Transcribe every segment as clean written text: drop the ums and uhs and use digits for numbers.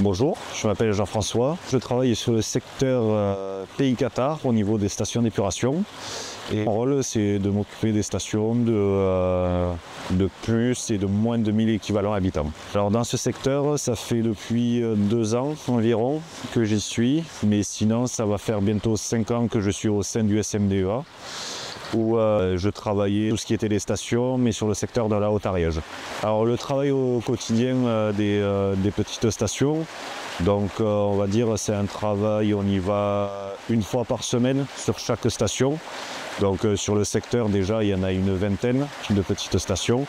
Bonjour, je m'appelle Jean-François. Je travaille sur le secteur Pays Qatar au niveau des stations d'épuration. Et mon rôle, c'est de m'occuper des stations de plus et de moins de 1000 équivalents habitants. Alors dans ce secteur, ça fait depuis 2 ans environ que j'y suis, mais sinon ça va faire bientôt 5 ans que je suis au sein du SMDEA, où je travaillais tout ce qui était les stations, mais sur le secteur de la Haute-Ariège. Alors le travail au quotidien des petites stations, donc on va dire c'est un travail, on y va une fois par semaine sur chaque station. Donc sur le secteur déjà il y en a une vingtaine de petites stations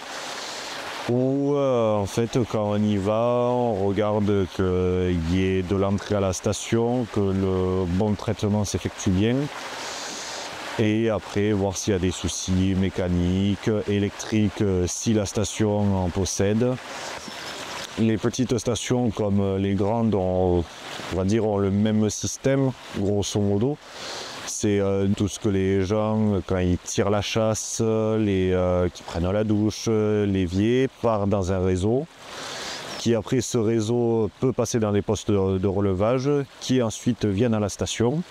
où en fait quand on y va, on regarde qu'il y ait de l'entrée à la station, que le bon traitement s'effectue bien. Et après voir s'il y a des soucis mécaniques, électriques, si la station en possède. Les petites stations comme les grandes ont le même système, grosso modo. C'est tout ce que les gens, quand ils tirent la chasse, qui prennent la douche, l'évier, part dans un réseau, qui après ce réseau peut passer dans les postes de relevage, qui ensuite viennent à la station.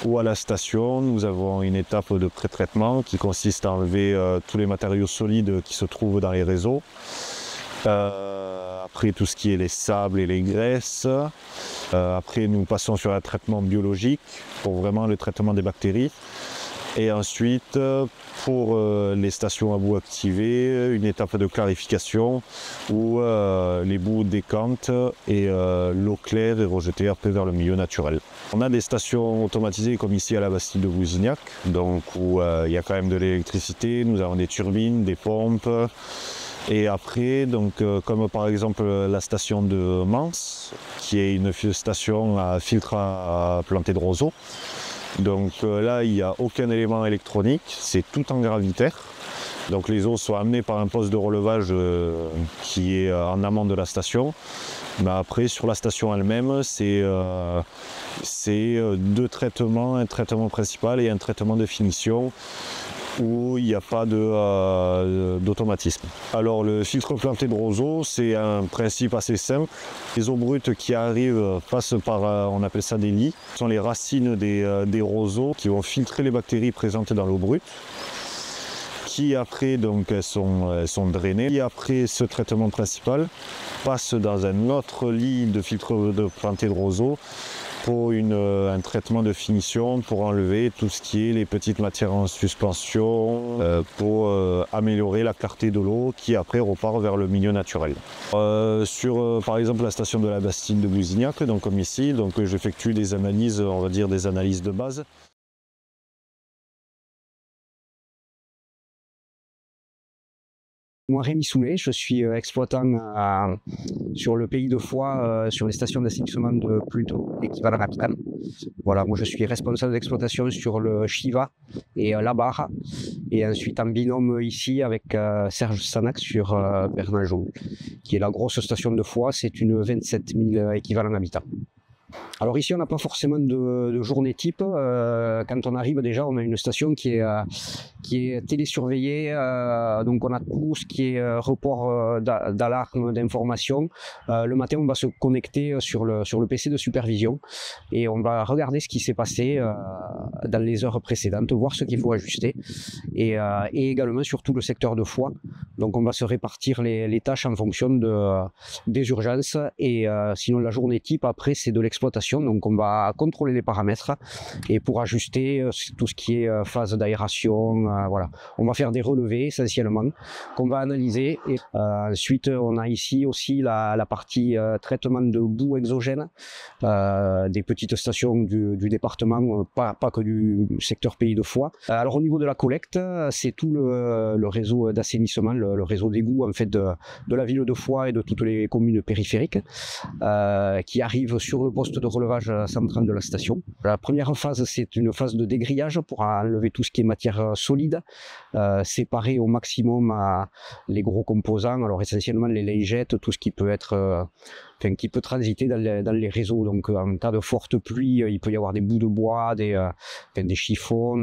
Ou à la station, nous avons une étape de pré-traitement qui consiste à enlever tous les matériaux solides qui se trouvent dans les réseaux. Après tout ce qui est les sables et les graisses. Après nous passons sur un traitement biologique pour vraiment le traitement des bactéries. Et ensuite, pour les stations à bout activées, une étape de clarification où les bouts décantent et l'eau claire est rejetée après vers le milieu naturel. On a des stations automatisées comme ici à la Bastide de Bousignac, donc où il y a quand même de l'électricité, nous avons des turbines, des pompes. Et après, donc, comme par exemple la station de Mans, qui est une station à filtre à planter de roseaux. Donc là, il n'y a aucun élément électronique, c'est tout en gravitaire. Donc les eaux sont amenées par un poste de relevage qui est en amont de la station. Mais après, sur la station elle-même, c'est 2 traitements, un traitement principal et un traitement de finition, où il n'y a pas d'automatisme. Alors le filtre planté de roseaux, c'est un principe assez simple. Les eaux brutes qui arrivent passent par, on appelle ça des lits. Ce sont les racines des roseaux qui vont filtrer les bactéries présentes dans l'eau brute, qui après donc elles sont drainées. Et après ce traitement principal passe dans un autre lit de filtre planté de roseaux pour un traitement de finition, pour enlever tout ce qui est les petites matières en suspension, pour améliorer la clarté de l'eau qui après repart vers le milieu naturel. Sur par exemple la station de la Bastide de Bousignac, donc comme ici, donc j'effectue des analyses, on va dire des analyses de base. Moi, Rémi Soulet, je suis exploitant sur le pays de Foix, sur les stations d'assainissement de plus d'équivalent habitant. Voilà, moi je suis responsable d'exploitation sur le Chiva et la Barre, et ensuite en binôme ici avec Serge Sanac sur Bernajou, qui est la grosse station de Foix, c'est une 27 000 équivalents habitants. Alors ici, on n'a pas forcément de journée type. Quand on arrive, déjà, on a une station qui est télésurveillée. Donc on a tout ce qui est report d'alarme, d'information. Le matin, on va se connecter sur le PC de supervision et on va regarder ce qui s'est passé dans les heures précédentes, voir ce qu'il faut ajuster. Et également sur tout le secteur de Foix. Donc on va se répartir les tâches en fonction des urgences. Et sinon, la journée type, après, c'est de l'exploitation. Donc on va contrôler les paramètres et pour ajuster tout ce qui est phase d'aération, voilà. On va faire des relevés essentiellement qu'on va analyser. Et ensuite on a ici aussi la partie traitement de boue exogène des petites stations du département, pas que du secteur pays de Foix. Alors au niveau de la collecte, c'est tout le réseau d'assainissement, le réseau d'égout en fait de la ville de Foix et de toutes les communes périphériques qui arrivent sur le poste de relevage central de la station. La première phase, c'est une phase de dégrillage pour enlever tout ce qui est matière solide, séparer au maximum les gros composants, alors essentiellement les layettes, tout ce qui peut être, qui peut transiter dans les réseaux. Donc en cas de forte pluie, il peut y avoir des bouts de bois, des chiffons,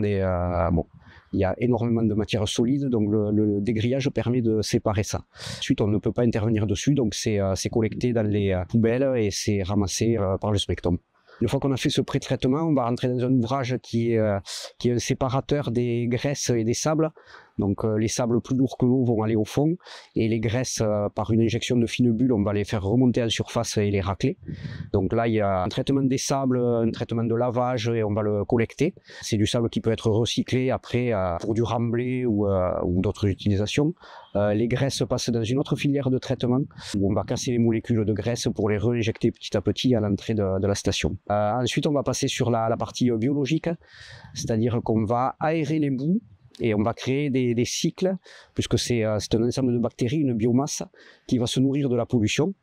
bon, il y a énormément de matière solide, donc le dégrillage permet de séparer ça. Ensuite, on ne peut pas intervenir dessus, donc c'est collecté dans les poubelles et c'est ramassé par le Smectom. Une fois qu'on a fait ce pré-traitement, on va rentrer dans un ouvrage qui est un séparateur des graisses et des sables. Donc les sables plus lourds que l'eau vont aller au fond et les graisses, par une injection de fines bulles, on va les faire remonter en surface et les racler. Donc là, il y a un traitement des sables, un traitement de lavage et on va le collecter. C'est du sable qui peut être recyclé après pour du remblai ou d'autres utilisations. Les graisses passent dans une autre filière de traitement où on va casser les molécules de graisse pour les réinjecter petit à petit à l'entrée de la station. Ensuite, on va passer sur la partie biologique, c'est-à-dire qu'on va aérer les boues et on va créer des cycles, puisque c'est un ensemble de bactéries, une biomasse qui va se nourrir de la pollution.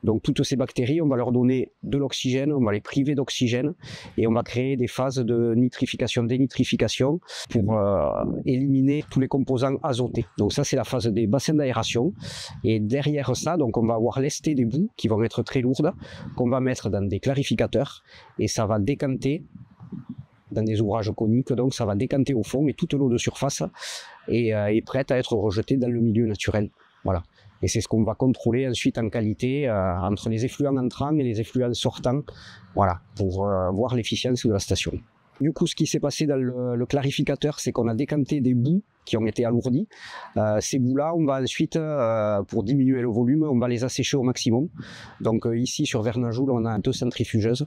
Donc toutes ces bactéries, on va leur donner de l'oxygène, on va les priver d'oxygène et on va créer des phases de nitrification, dénitrification pour éliminer tous les composants azotés. Donc ça, c'est la phase des bassins d'aération. Et derrière ça, donc on va avoir lesté des boues qui vont être très lourdes, qu'on va mettre dans des clarificateurs et ça va décanter dans des ouvrages coniques, donc ça va décanter au fond et toute l'eau de surface est prête à être rejetée dans le milieu naturel. Voilà. Et c'est ce qu'on va contrôler ensuite en qualité entre les effluents entrants et les effluents sortants, voilà, pour voir l'efficience de la station. Du coup, ce qui s'est passé dans le clarificateur, c'est qu'on a décanté des boues qui ont été alourdies. Ces boues-là, on va ensuite, pour diminuer le volume, on va les assécher au maximum. Donc ici, sur Vernajoul, on a 2 centrifugeuses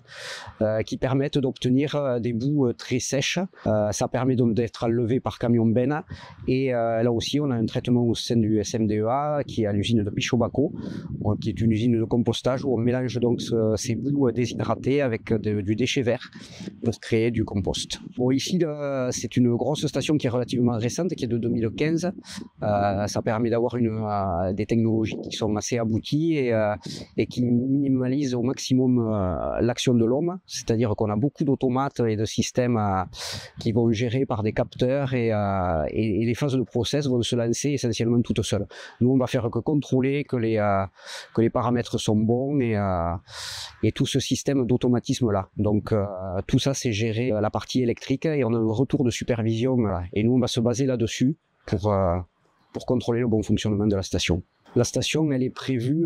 qui permettent d'obtenir des boues très sèches. Ça permet donc d'être enlevé par camion benne. Et là aussi, on a un traitement au sein du SMDEA, qui est à l'usine de Pichobaco, qui est une usine de compostage où on mélange donc ces boues déshydratées avec du déchet vert pour créer du compost. Bon, ici, c'est une grosse station qui est relativement récente, qui est de 2015. Ça permet d'avoir des technologies qui sont assez abouties et qui minimalisent au maximum l'action de l'homme, c'est-à-dire qu'on a beaucoup d'automates et de systèmes qui vont gérer par des capteurs et les phases de process vont se lancer essentiellement toutes seules. Nous, on va faire que contrôler que les paramètres sont bons et tout ce système d'automatisme là. Donc tout ça, c'est gérer la partie électrique et on a un retour de supervision et nous, on va se baser là-dessus pour contrôler le bon fonctionnement de la station. La station, elle est prévue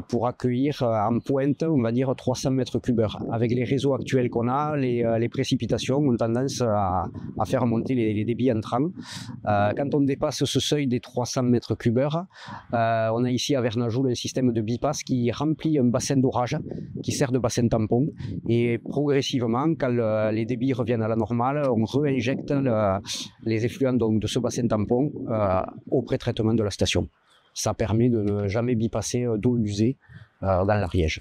pour accueillir en pointe, on va dire 300 mètres cubeurs. Avec les réseaux actuels qu'on a, les précipitations ont tendance à faire monter les débits entrants. Quand on dépasse ce seuil des 300 mètres cubeurs, on a ici à Vernajoul un système de bypass qui remplit un bassin d'orage qui sert de bassin tampon. Et progressivement, quand les débits reviennent à la normale, on réinjecte les effluents donc, de ce bassin tampon au pré-traitement de la station. Ça permet de ne jamais bypasser d'eau usée dans l'Ariège.